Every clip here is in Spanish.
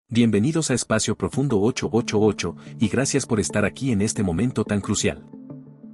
Bienvenidos a Espacio Profundo 888 y gracias por estar aquí en este momento tan crucial.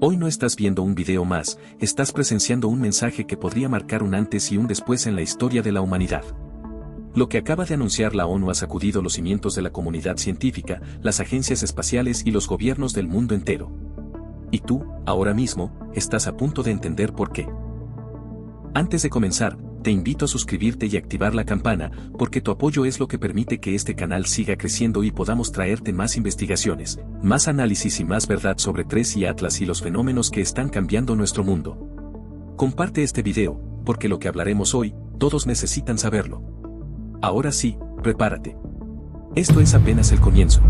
Hoy no estás viendo un video más, estás presenciando un mensaje que podría marcar un antes y un después en la historia de la humanidad. Lo que acaba de anunciar la ONU ha sacudido los cimientos de la comunidad científica, las agencias espaciales y los gobiernos del mundo entero. Y tú, ahora mismo, estás a punto de entender por qué. Antes de comenzar, te invito a suscribirte y activar la campana, porque tu apoyo es lo que permite que este canal siga creciendo y podamos traerte más investigaciones, más análisis y más verdad sobre TRES y Atlas y los fenómenos que están cambiando nuestro mundo. Comparte este video, porque lo que hablaremos hoy, todos necesitan saberlo. Ahora sí, prepárate. Esto es apenas el comienzo.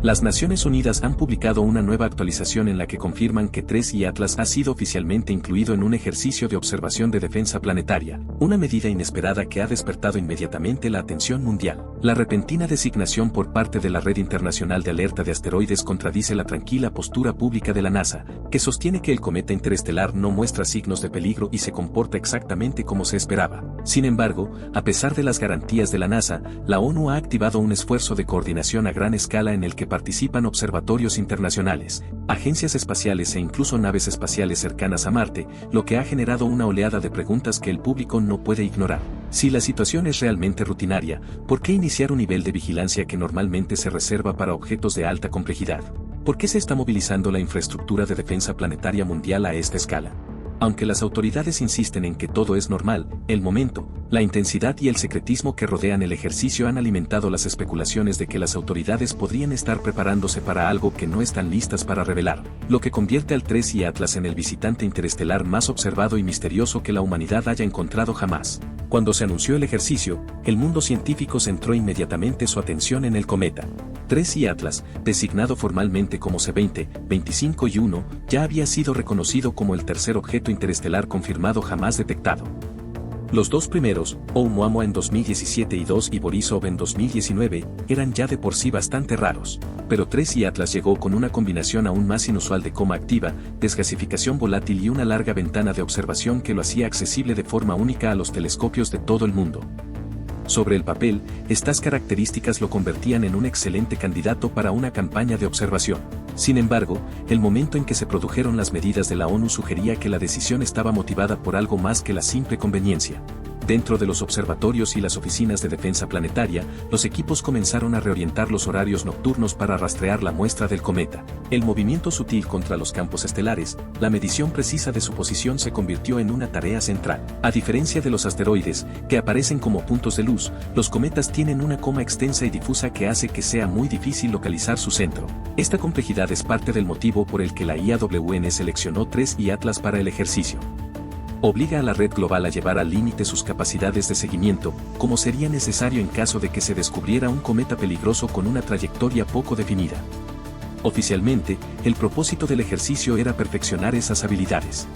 Las Naciones Unidas han publicado una nueva actualización en la que confirman que TRES y Atlas ha sido oficialmente incluido en un ejercicio de observación de defensa planetaria, una medida inesperada que ha despertado inmediatamente la atención mundial. La repentina designación por parte de la Red Internacional de Alerta de Asteroides contradice la tranquila postura pública de la NASA, que sostiene que el cometa interestelar no muestra signos de peligro y se comporta exactamente como se esperaba. Sin embargo, a pesar de las garantías de la NASA, la ONU ha activado un esfuerzo de coordinación a gran escala en el que participan observatorios internacionales, agencias espaciales e incluso naves espaciales cercanas a Marte, lo que ha generado una oleada de preguntas que el público no puede ignorar. Si la situación es realmente rutinaria, ¿por qué iniciar un nivel de vigilancia que normalmente se reserva para objetos de alta complejidad? ¿Por qué se está movilizando la infraestructura de defensa planetaria mundial a esta escala? Aunque las autoridades insisten en que todo es normal, el momento, la intensidad y el secretismo que rodean el ejercicio han alimentado las especulaciones de que las autoridades podrían estar preparándose para algo que no están listas para revelar, lo que convierte al TRES y Atlas en el visitante interestelar más observado y misterioso que la humanidad haya encontrado jamás. Cuando se anunció el ejercicio, el mundo científico centró inmediatamente su atención en el cometa. TRES y Atlas, designado formalmente como C20, 25 y 1, ya había sido reconocido como el tercer objeto interestelar confirmado jamás detectado. Los dos primeros, Oumuamua en 2017 y 2 y Borisov en 2019, eran ya de por sí bastante raros, pero TRES y Atlas llegó con una combinación aún más inusual de coma activa, desgasificación volátil y una larga ventana de observación que lo hacía accesible de forma única a los telescopios de todo el mundo. Sobre el papel, estas características lo convertían en un excelente candidato para una campaña de observación. Sin embargo, el momento en que se produjeron las medidas de la ONU sugería que la decisión estaba motivada por algo más que la simple conveniencia. Dentro de los observatorios y las oficinas de defensa planetaria, los equipos comenzaron a reorientar los horarios nocturnos para rastrear la muestra del cometa. El movimiento sutil contra los campos estelares, la medición precisa de su posición se convirtió en una tarea central. A diferencia de los asteroides, que aparecen como puntos de luz, los cometas tienen una coma extensa y difusa que hace que sea muy difícil localizar su centro. Esta complejidad es parte del motivo por el que la IAWN seleccionó TRES y Atlas para el ejercicio. Obliga a la red global a llevar al límite sus capacidades de seguimiento, como sería necesario en caso de que se descubriera un cometa peligroso con una trayectoria poco definida. Oficialmente, el propósito del ejercicio era perfeccionar esas habilidades.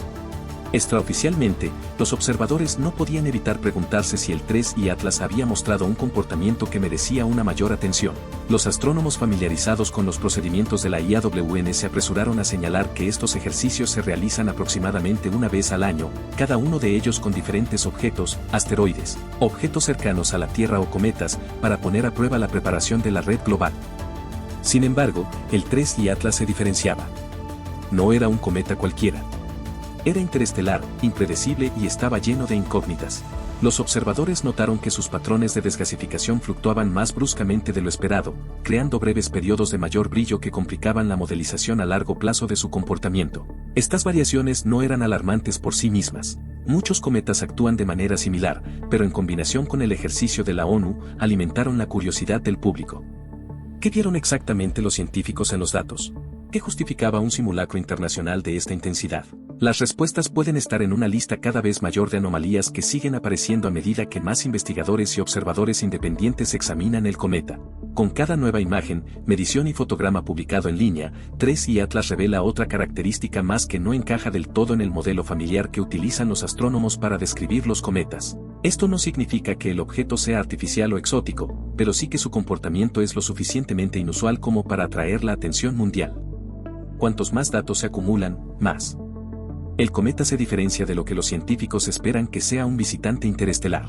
Extraoficialmente, los observadores no podían evitar preguntarse si el TRES y Atlas había mostrado un comportamiento que merecía una mayor atención. Los astrónomos familiarizados con los procedimientos de la IAWN se apresuraron a señalar que estos ejercicios se realizan aproximadamente una vez al año, cada uno de ellos con diferentes objetos, asteroides, objetos cercanos a la Tierra o cometas, para poner a prueba la preparación de la red global. Sin embargo, el TRES y Atlas se diferenciaba. No era un cometa cualquiera. Era interestelar, impredecible y estaba lleno de incógnitas. Los observadores notaron que sus patrones de desgasificación fluctuaban más bruscamente de lo esperado, creando breves periodos de mayor brillo que complicaban la modelización a largo plazo de su comportamiento. Estas variaciones no eran alarmantes por sí mismas. Muchos cometas actúan de manera similar, pero en combinación con el ejercicio de la ONU, alimentaron la curiosidad del público. ¿Qué vieron exactamente los científicos en los datos? ¿Qué justificaba un simulacro internacional de esta intensidad? Las respuestas pueden estar en una lista cada vez mayor de anomalías que siguen apareciendo a medida que más investigadores y observadores independientes examinan el cometa. Con cada nueva imagen, medición y fotograma publicado en línea, TRES y Atlas revela otra característica más que no encaja del todo en el modelo familiar que utilizan los astrónomos para describir los cometas. Esto no significa que el objeto sea artificial o exótico, pero sí que su comportamiento es lo suficientemente inusual como para atraer la atención mundial. Cuantos más datos se acumulan, más. El cometa se diferencia de lo que los científicos esperan que sea un visitante interestelar.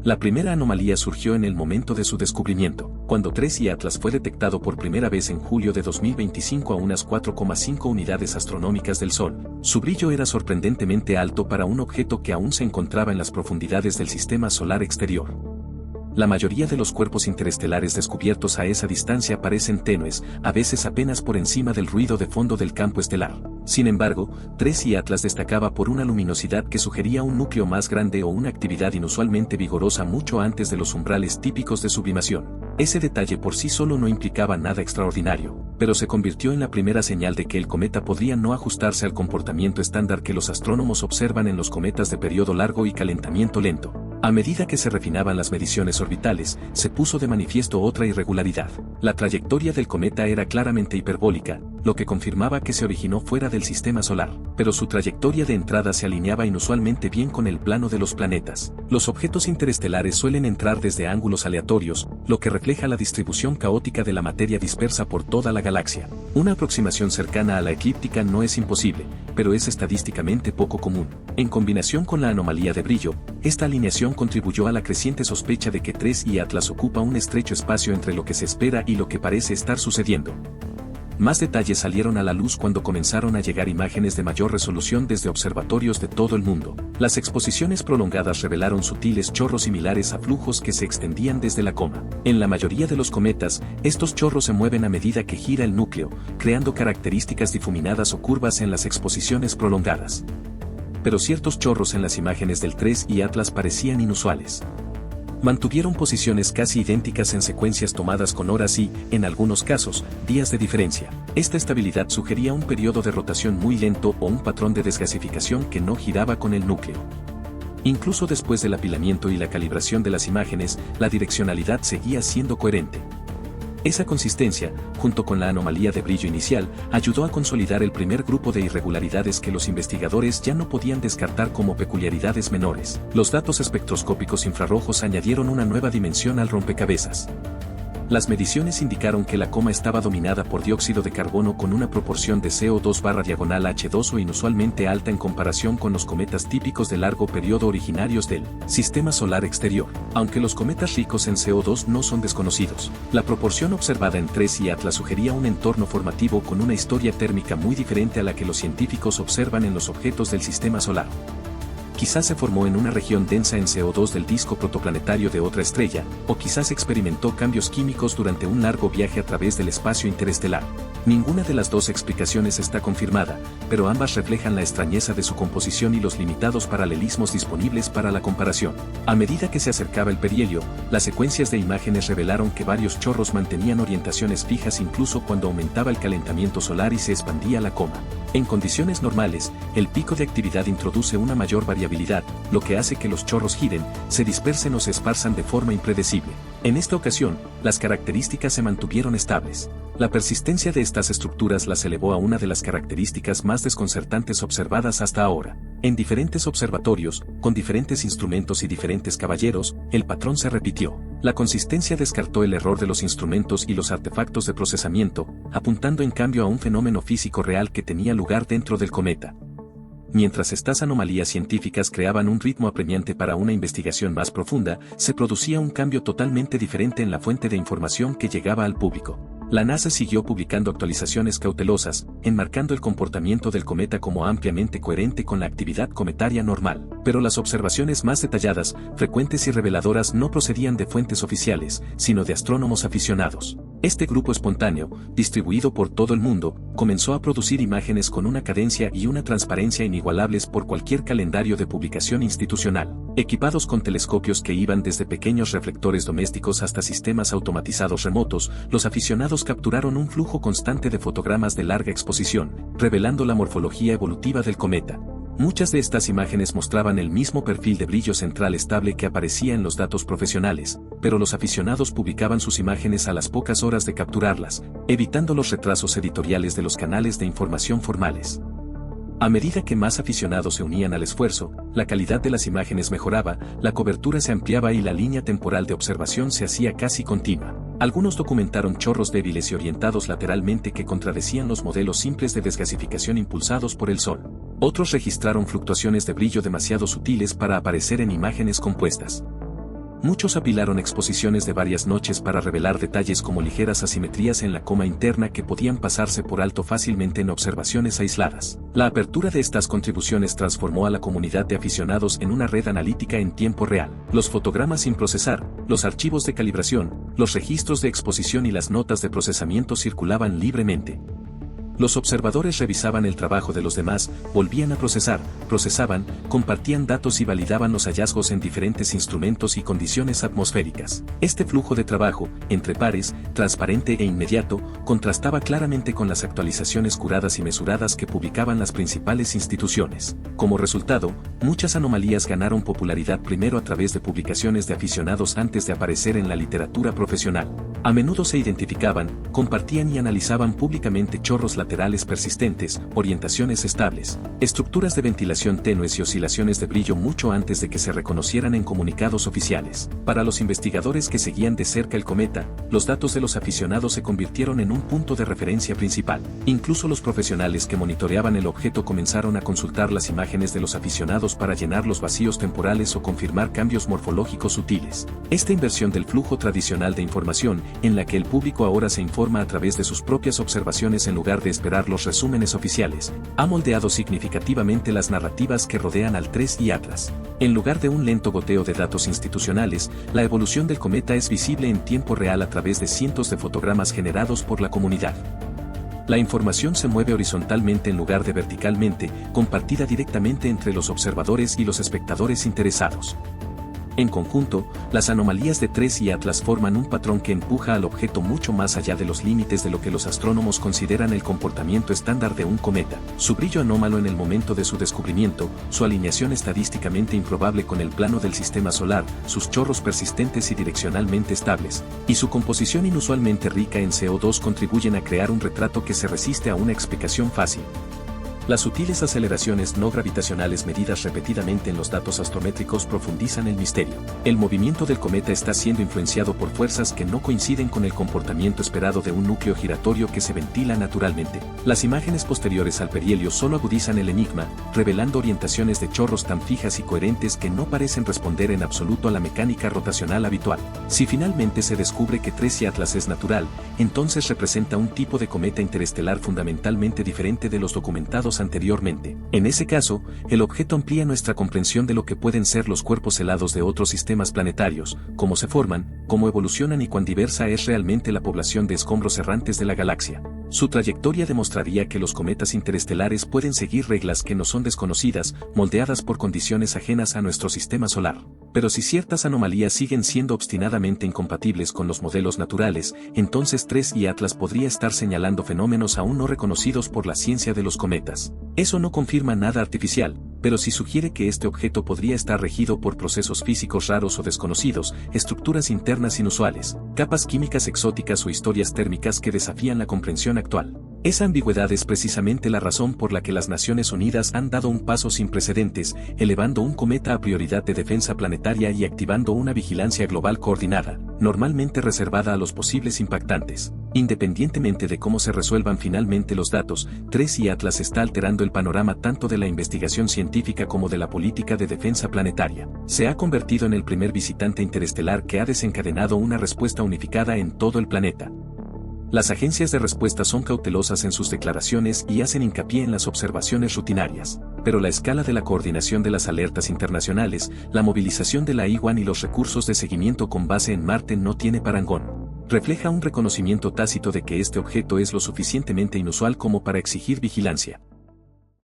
La primera anomalía surgió en el momento de su descubrimiento, cuando 3I Atlas fue detectado por primera vez en julio de 2025 a unas 4,5 unidades astronómicas del Sol. Su brillo era sorprendentemente alto para un objeto que aún se encontraba en las profundidades del sistema solar exterior. La mayoría de los cuerpos interestelares descubiertos a esa distancia parecen tenues, a veces apenas por encima del ruido de fondo del campo estelar. Sin embargo, 3I Atlas destacaba por una luminosidad que sugería un núcleo más grande o una actividad inusualmente vigorosa mucho antes de los umbrales típicos de sublimación. Ese detalle por sí solo no implicaba nada extraordinario, pero se convirtió en la primera señal de que el cometa podría no ajustarse al comportamiento estándar que los astrónomos observan en los cometas de periodo largo y calentamiento lento. A medida que se refinaban las mediciones orbitales, se puso de manifiesto otra irregularidad. La trayectoria del cometa era claramente hiperbólica, lo que confirmaba que se originó fuera del sistema solar, pero su trayectoria de entrada se alineaba inusualmente bien con el plano de los planetas. Los objetos interestelares suelen entrar desde ángulos aleatorios, lo que refleja la distribución caótica de la materia dispersa por toda la galaxia. Una aproximación cercana a la eclíptica no es imposible, pero es estadísticamente poco común. En combinación con la anomalía de brillo, esta alineación contribuyó a la creciente sospecha de que 3I Atlas ocupa un estrecho espacio entre lo que se espera y lo que parece estar sucediendo. Más detalles salieron a la luz cuando comenzaron a llegar imágenes de mayor resolución desde observatorios de todo el mundo. Las exposiciones prolongadas revelaron sutiles chorros similares a flujos que se extendían desde la coma. En la mayoría de los cometas, estos chorros se mueven a medida que gira el núcleo, creando características difuminadas o curvas en las exposiciones prolongadas. Pero ciertos chorros en las imágenes del 3I Atlas parecían inusuales. Mantuvieron posiciones casi idénticas en secuencias tomadas con horas y, en algunos casos, días de diferencia. Esta estabilidad sugería un periodo de rotación muy lento o un patrón de desgasificación que no giraba con el núcleo. Incluso después del apilamiento y la calibración de las imágenes, la direccionalidad seguía siendo coherente. Esa consistencia, junto con la anomalía de brillo inicial, ayudó a consolidar el primer grupo de irregularidades que los investigadores ya no podían descartar como peculiaridades menores. Los datos espectroscópicos infrarrojos añadieron una nueva dimensión al rompecabezas. Las mediciones indicaron que la coma estaba dominada por dióxido de carbono con una proporción de CO2/H2O inusualmente alta en comparación con los cometas típicos de largo periodo originarios del sistema solar exterior. Aunque los cometas ricos en CO2 no son desconocidos, la proporción observada en 3I Atlas sugería un entorno formativo con una historia térmica muy diferente a la que los científicos observan en los objetos del sistema solar. Quizás se formó en una región densa en CO2 del disco protoplanetario de otra estrella, o quizás experimentó cambios químicos durante un largo viaje a través del espacio interestelar. Ninguna de las dos explicaciones está confirmada, pero ambas reflejan la extrañeza de su composición y los limitados paralelismos disponibles para la comparación. A medida que se acercaba el perihelio, las secuencias de imágenes revelaron que varios chorros mantenían orientaciones fijas incluso cuando aumentaba el calentamiento solar y se expandía la coma. En condiciones normales, el pico de actividad introduce una mayor variabilidad, lo que hace que los chorros giren, se dispersen o se esparzan de forma impredecible. En esta ocasión, las características se mantuvieron estables. La persistencia de estas estructuras las elevó a una de las características más desconcertantes observadas hasta ahora. En diferentes observatorios, con diferentes instrumentos y diferentes caballeros, el patrón se repitió. La consistencia descartó el error de los instrumentos y los artefactos de procesamiento, apuntando en cambio a un fenómeno físico real que tenía lugar dentro del cometa. Mientras estas anomalías científicas creaban un ritmo apremiante para una investigación más profunda, se producía un cambio totalmente diferente en la fuente de información que llegaba al público. La NASA siguió publicando actualizaciones cautelosas, enmarcando el comportamiento del cometa como ampliamente coherente con la actividad cometaria normal. Pero las observaciones más detalladas, frecuentes y reveladoras no procedían de fuentes oficiales, sino de astrónomos aficionados. Este grupo espontáneo, distribuido por todo el mundo, comenzó a producir imágenes con una cadencia y una transparencia inigualables por cualquier calendario de publicación institucional. Equipados con telescopios que iban desde pequeños reflectores domésticos hasta sistemas automatizados remotos, los aficionados capturaron un flujo constante de fotogramas de larga exposición, revelando la morfología evolutiva del cometa. Muchas de estas imágenes mostraban el mismo perfil de brillo central estable que aparecía en los datos profesionales, pero los aficionados publicaban sus imágenes a las pocas horas de capturarlas, evitando los retrasos editoriales de los canales de información formales. A medida que más aficionados se unían al esfuerzo, la calidad de las imágenes mejoraba, la cobertura se ampliaba y la línea temporal de observación se hacía casi continua. Algunos documentaron chorros débiles y orientados lateralmente que contradecían los modelos simples de desgasificación impulsados por el Sol. Otros registraron fluctuaciones de brillo demasiado sutiles para aparecer en imágenes compuestas. Muchos apilaron exposiciones de varias noches para revelar detalles como ligeras asimetrías en la coma interna que podían pasarse por alto fácilmente en observaciones aisladas. La apertura de estas contribuciones transformó a la comunidad de aficionados en una red analítica en tiempo real. Los fotogramas sin procesar, los archivos de calibración, los registros de exposición y las notas de procesamiento circulaban libremente. Los observadores revisaban el trabajo de los demás, volvían a procesar, procesaban, compartían datos y validaban los hallazgos en diferentes instrumentos y condiciones atmosféricas. Este flujo de trabajo, entre pares, transparente e inmediato, contrastaba claramente con las actualizaciones curadas y mesuradas que publicaban las principales instituciones. Como resultado, muchas anomalías ganaron popularidad primero a través de publicaciones de aficionados antes de aparecer en la literatura profesional. A menudo se identificaban, compartían y analizaban públicamente chorros laterales persistentes, orientaciones estables, estructuras de ventilación tenues y oscilaciones de brillo mucho antes de que se reconocieran en comunicados oficiales. Para los investigadores que seguían de cerca el cometa, los datos de los aficionados se convirtieron en un punto de referencia principal. Incluso los profesionales que monitoreaban el objeto comenzaron a consultar las imágenes de los aficionados para llenar los vacíos temporales o confirmar cambios morfológicos sutiles. Esta inversión del flujo tradicional de información, en la que el público ahora se informa a través de sus propias observaciones en lugar de esperar los resúmenes oficiales, ha moldeado significativamente las narrativas que rodean al 3I Atlas. En lugar de un lento goteo de datos institucionales, la evolución del cometa es visible en tiempo real a través de cientos de fotogramas generados por la comunidad. La información se mueve horizontalmente en lugar de verticalmente, compartida directamente entre los observadores y los espectadores interesados. En conjunto, las anomalías de 3I Atlas forman un patrón que empuja al objeto mucho más allá de los límites de lo que los astrónomos consideran el comportamiento estándar de un cometa. Su brillo anómalo en el momento de su descubrimiento, su alineación estadísticamente improbable con el plano del sistema solar, sus chorros persistentes y direccionalmente estables, y su composición inusualmente rica en CO2 contribuyen a crear un retrato que se resiste a una explicación fácil. Las sutiles aceleraciones no gravitacionales medidas repetidamente en los datos astrométricos profundizan el misterio. El movimiento del cometa está siendo influenciado por fuerzas que no coinciden con el comportamiento esperado de un núcleo giratorio que se ventila naturalmente. Las imágenes posteriores al perihelio solo agudizan el enigma, revelando orientaciones de chorros tan fijas y coherentes que no parecen responder en absoluto a la mecánica rotacional habitual. Si finalmente se descubre que 3I Atlas es natural, entonces representa un tipo de cometa interestelar fundamentalmente diferente de los documentados anteriormente. En ese caso, el objeto amplía nuestra comprensión de lo que pueden ser los cuerpos helados de otros sistemas planetarios, cómo se forman, cómo evolucionan y cuán diversa es realmente la población de escombros errantes de la galaxia. Su trayectoria demostraría que los cometas interestelares pueden seguir reglas que nos son desconocidas, moldeadas por condiciones ajenas a nuestro sistema solar. Pero si ciertas anomalías siguen siendo obstinadamente incompatibles con los modelos naturales, entonces 3I Atlas podría estar señalando fenómenos aún no reconocidos por la ciencia de los cometas. Eso no confirma nada artificial, pero sí sugiere que este objeto podría estar regido por procesos físicos raros o desconocidos, estructuras internas inusuales, capas químicas exóticas o historias térmicas que desafían la comprensión actual. Esa ambigüedad es precisamente la razón por la que las Naciones Unidas han dado un paso sin precedentes, elevando un cometa a prioridad de defensa planetaria y activando una vigilancia global coordinada, normalmente reservada a los posibles impactantes. Independientemente de cómo se resuelvan finalmente los datos, 3I Atlas está alterando el panorama tanto de la investigación científica como de la política de defensa planetaria. Se ha convertido en el primer visitante interestelar que ha desencadenado una respuesta unificada en todo el planeta. Las agencias de respuesta son cautelosas en sus declaraciones y hacen hincapié en las observaciones rutinarias, pero la escala de la coordinación de las alertas internacionales, la movilización de la I-1 y los recursos de seguimiento con base en Marte no tiene parangón. Refleja un reconocimiento tácito de que este objeto es lo suficientemente inusual como para exigir vigilancia.